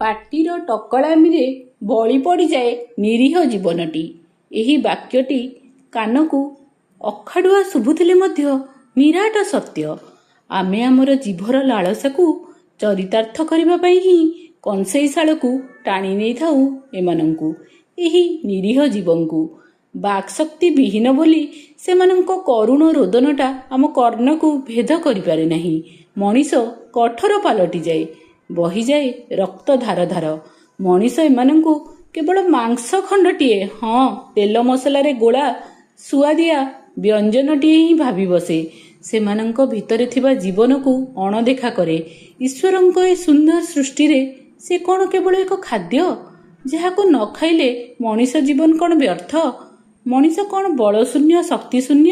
ପାଟିର ଟକଳାମିରେ ବଳି ପଡ଼ିଯାଏ ନିରୀହ ଜୀବନଟି। ଏହି ବାକ୍ୟଟି କାନକୁ ଅଖାଡ଼ୁଆ ଶୁଭୁଥିଲେ ମଧ୍ୟ ନିରାଟ ସତ୍ୟ। ଆମେ ଆମର ଜିଭର ଲାଳସାକୁ ଚରିତାର୍ଥ କରିବା ପାଇଁ ହିଁ କଂସେଇଶାଳକୁ ଟାଣି ନେଇଥାଉ। ଏମାନଙ୍କୁ, ଏହି ନିରୀହ ଜୀବଙ୍କୁ ବାକ୍ଶକ୍ତି ବିହୀନ ବୋଲି ସେମାନଙ୍କ କରୁଣ ରୋଦନଟା ଆମ କର୍ଣ୍ଣକୁ ଭେଦ କରିପାରେ ନାହିଁ। ମଣିଷ କଠୋର ପାଲଟିଯାଏ, ବହିଯାଏ ରକ୍ତ ଧାର ଧାର। ମଣିଷ ଏମାନଙ୍କୁ କେବଳ ମାଂସ ଖଣ୍ଡଟିଏ, ହଁ ତେଲ ମସଲାରେ ଗୋଳା ସୁଆଦିଆ ବ୍ୟଞ୍ଜନଟିଏ ହିଁ ଭାବି ବସେ। ସେମାନଙ୍କ ଭିତରେ ଥିବା ଜୀବନକୁ ଅଣଦେଖା କରେ। ଈଶ୍ୱରଙ୍କ ଏ ସୁନ୍ଦର ସୃଷ୍ଟିରେ ସେ କ'ଣ କେବଳ ଏକ ଖାଦ୍ୟ, ଯାହାକୁ ନ ଖାଇଲେ ମଣିଷ ଜୀବନ କ'ଣ ବ୍ୟର୍ଥ? ମଣିଷ କ'ଣ ବଳଶୂନ୍ୟ, ଶକ୍ତିଶୂନ୍ୟ?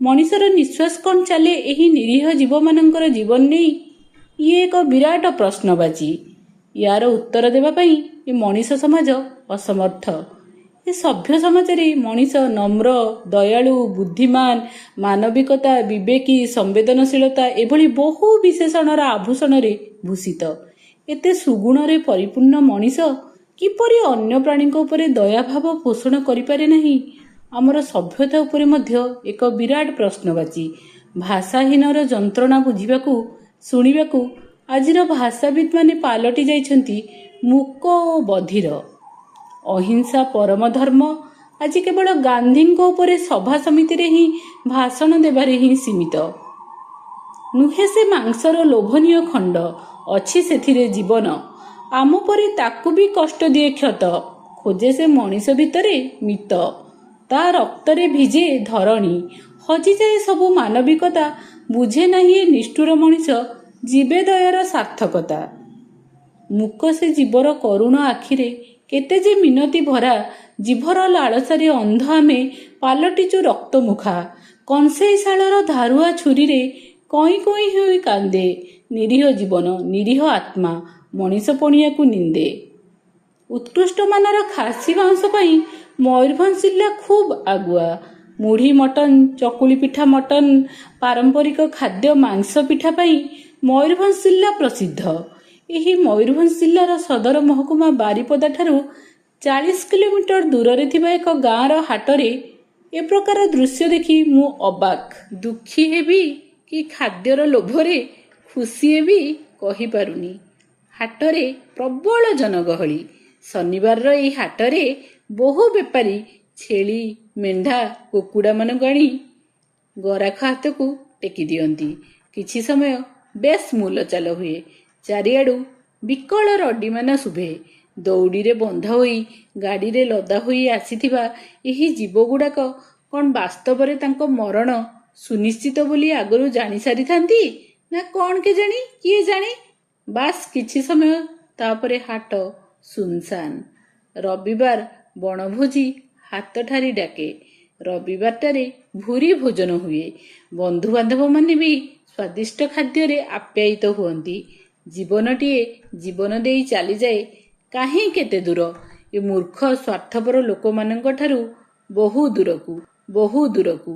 ମଣିଷର ନିଶ୍ୱାସ କ'ଣ ଚାଲେ ଏହି ନିରୀହ ଜୀବମାନଙ୍କର ଜୀବନ ନେଇ? ଇଏ ଏକ ବିରାଟ ପ୍ରଶ୍ନବାଚୀ। ୟାର ଉତ୍ତର ଦେବା ପାଇଁ ଏ ମଣିଷ ସମାଜ ଅସମର୍ଥ। ଏ ସଭ୍ୟ ସମାଜରେ ମଣିଷ ନମ୍ର, ଦୟାଳୁ, ବୁଦ୍ଧିମାନ, ମାନବିକତା, ବିବେକୀ, ସମ୍ବେଦନଶୀଳତା ଏଭଳି ବହୁ ବିଶେଷଣର ଆଭୂଷଣରେ ଭୂଷିତ। ଏତେ ସୁଗୁଣରେ ପରିପୂର୍ଣ୍ଣ ମଣିଷ କିପରି ଅନ୍ୟ ପ୍ରାଣୀଙ୍କ ଉପରେ ଦୟାଭାବ ପୋଷଣ କରିପାରେ ନାହିଁ? ଆମର ସଭ୍ୟତା ଉପରେ ମଧ୍ୟ ଏକ ବିରାଟ ପ୍ରଶ୍ନବାଚୀ। ଭାଷାହୀନର ଯନ୍ତ୍ରଣା ବୁଝିବାକୁ, ଶୁଣିବାକୁ ଆଜିର ଭାଷାବିତ୍ମାନେ ପାଲଟି ଯାଇଛନ୍ତି ମୂକ ଓ ବଧିର। ଅହିଂସା ପରମ ଧର୍ମ ଆଜି କେବଳ ଗାନ୍ଧୀଙ୍କ ଉପରେ ସଭା ସମିତିରେ ହିଁ ଭାଷଣ ଦେବାରେ ହିଁ ସୀମିତ। ନୁହେଁ ସେ ମାଂସର ଲୋଭନୀୟ ଖଣ୍ଡ, ଅଛି ସେଥିରେ ଜୀବନ। ଆମ ପରି ତାକୁ ବି କଷ୍ଟ ଦିଏ କ୍ଷତ। ଖୋଜେ ସେ ମଣିଷ ଭିତରେ ମିତ। ତା ରକ୍ତରେ ଭିଜେ ଧରଣୀ। ହଜିଯାଏ ସବୁ ମାନବିକତା। ବୁଝେ ନାହିଁ ଏ ନିଷ୍ଠୁର ମଣିଷ ଜୀବେଦୟାର ସାର୍ଥକତା। ମୂକ ସେ ଜୀବର କରୁଣ ଆଖିରେ କେତେ ଯେ ମିନତି ଭରା। ଜିଭର ଲାଳସାରେ ଅନ୍ଧ ଆମେ ପାଲଟିଛୁ ରକ୍ତମୁଖା। କଂସେଇଶାଳର ଧାରୁଆ ଛୁରୀରେ କଇଁ କଇଁ ହୋଇ କାନ୍ଦେ ନିରୀହ ଜୀବନ, ନିରୀହ ଆତ୍ମା। ମଣିଷ ପଣିଆକୁ ନିନ୍ଦେ। ଉତ୍କୃଷ୍ଟମାନର ଖାସି ମାଂସ ପାଇଁ ମୟୂରଭଞ୍ଜ ଜିଲ୍ଲା ଖୁବ୍ ଆଗୁଆ। ମୁଢ଼ି ମଟନ, ଚକୁଳି ପିଠା ମଟନ, ପାରମ୍ପରିକ ଖାଦ୍ୟ ମାଂସ ପିଠା ପାଇଁ ମୟୂରଭଞ୍ଜ ଜିଲ୍ଲା ପ୍ରସିଦ୍ଧ। ଏହି ମୟୂରଭଞ୍ଜ ଜିଲ୍ଲାର ସଦର ମହକୁମା ବାରିପଦାଠାରୁ 40 କିଲୋମିଟର ଦୂରରେ ଥିବା ଏକ ଗାଁର ହାଟରେ ଏ ପ୍ରକାର ଦୃଶ୍ୟ ଦେଖି ମୁଁ ଅବାକ୍। ଦୁଃଖୀ ହେବି କି ଖାଦ୍ୟର ଲୋଭରେ ଖୁସି ହେବି କହିପାରୁନି। ହାଟରେ ପ୍ରବଳ ଜନଗହଳି। ଶନିବାରର ଏହି ହାଟରେ ବହୁ ବେପାରୀ ଛେଳି, ମେଣ୍ଢା, କୁକୁଡ଼ାମାନଙ୍କୁ ଆଣି ଗରାଖ ହାତକୁ ଟେକି ଦିଅନ୍ତି। କିଛି ସମୟ ବେଶ୍ ମୂଲଚାଲ ହୁଏ। ଚାରିଆଡ଼ୁ ବିକଳ ରଡ଼ିମାନ ଶୁଭେ। ଦଉଡ଼ିରେ ବନ୍ଧା ହୋଇ ଗାଡ଼ିରେ ଲଦା ହୋଇ ଆସିଥିବା ଏହି ଜୀବଗୁଡ଼ାକ କ'ଣ ବାସ୍ତବରେ ତାଙ୍କ ମରଣ ସୁନିଶ୍ଚିତ ବୋଲି ଆଗରୁ ଜାଣି ସାରିଥାନ୍ତି, ନା କ'ଣ କେଜାଣି? କିଏ ଜାଣେ? ବାସ୍ କିଛି ସମୟ, ତାପରେ ହାଟ ଶୂନଶାନ। ରବିବାର ବଣଭୋଜି ହାତଠାରି ଡାକେ। ରବିବାରଟାରେ ଭୂରି ଭୋଜନ ହୁଏ। ବନ୍ଧୁବାନ୍ଧବମାନେ ବି ସ୍ୱାଦିଷ୍ଟ ଖାଦ୍ୟରେ ଆପ୍ୟାୟିତ ହୁଅନ୍ତି। ଜୀବନଟିଏ ଜୀବନ ଦେଇ ଚାଲିଯାଏ କାହିଁ କେତେ ଦୂର, ଏ ମୂର୍ଖ ସ୍ୱାର୍ଥପର ଲୋକମାନଙ୍କଠାରୁ ବହୁ ଦୂରକୁ, ବହୁ ଦୂରକୁ।